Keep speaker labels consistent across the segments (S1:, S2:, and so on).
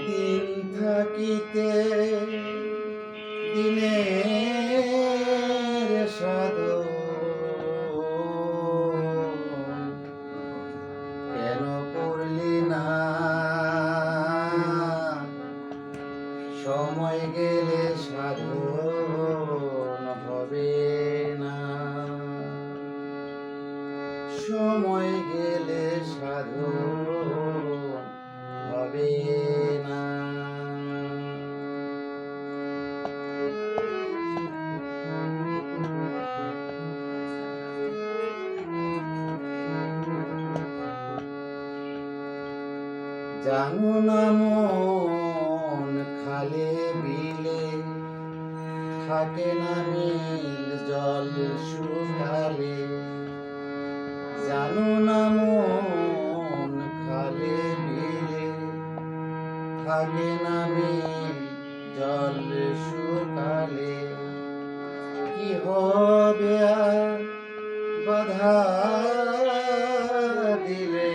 S1: দিন থাকিতে দিনের সাধন কেন করলি না? সময় গেলে সাধন হবে না। সময় গেলে সাধন হবে না। জানো না মন খালে বিলে থাকে না মিল জল শুকালে। জানো না মন খালে বিলে থাকে না মিল জল শুকালে। কি হবে আর বাধা দিলে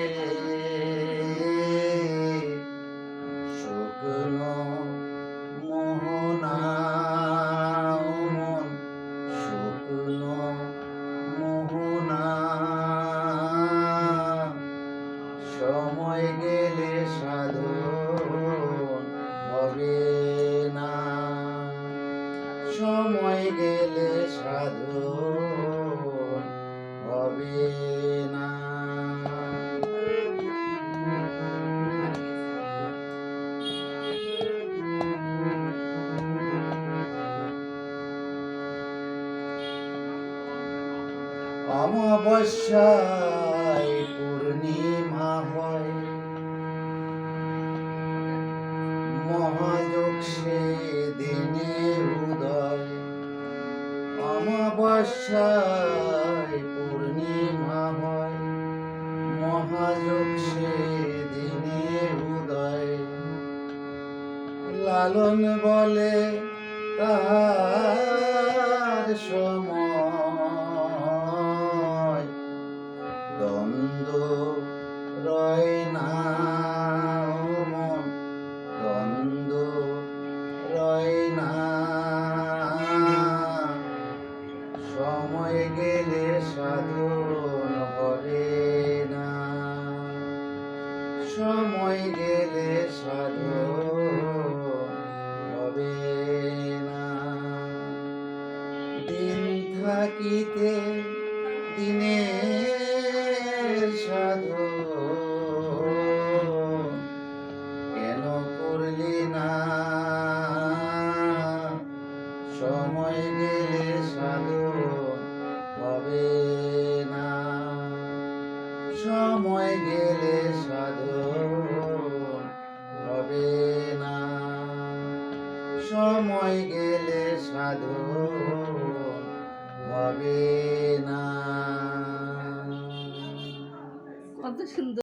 S1: শুকনো মোহনা মন শুকনো মোহনা। সময় গেলে সাধন হবে না। সময় গেলে সাধন হবে না। অমাবস্যায় পূর্ণিমা হয়, মহাযোগ সে দিনে উদয়। অমাবস্যায় পূর্ণিমা হয়, মহাযোগ সে দিনে উদয়। লালন বলে তাহার সময় দ্বন্দ্ব রয় না মন দ্বন্দ্ব রয় না। সময় গেলে সাধন হবে না। সময় গেলে সাধন হবে না। দিন থাকিতে দিনের সাধন কেন করলি না? সময় গেলে সাধন হবে না। সময় গেলে সাধন হবে না। সময় গেলে সাধন হবে না।
S2: কত সুন্দর।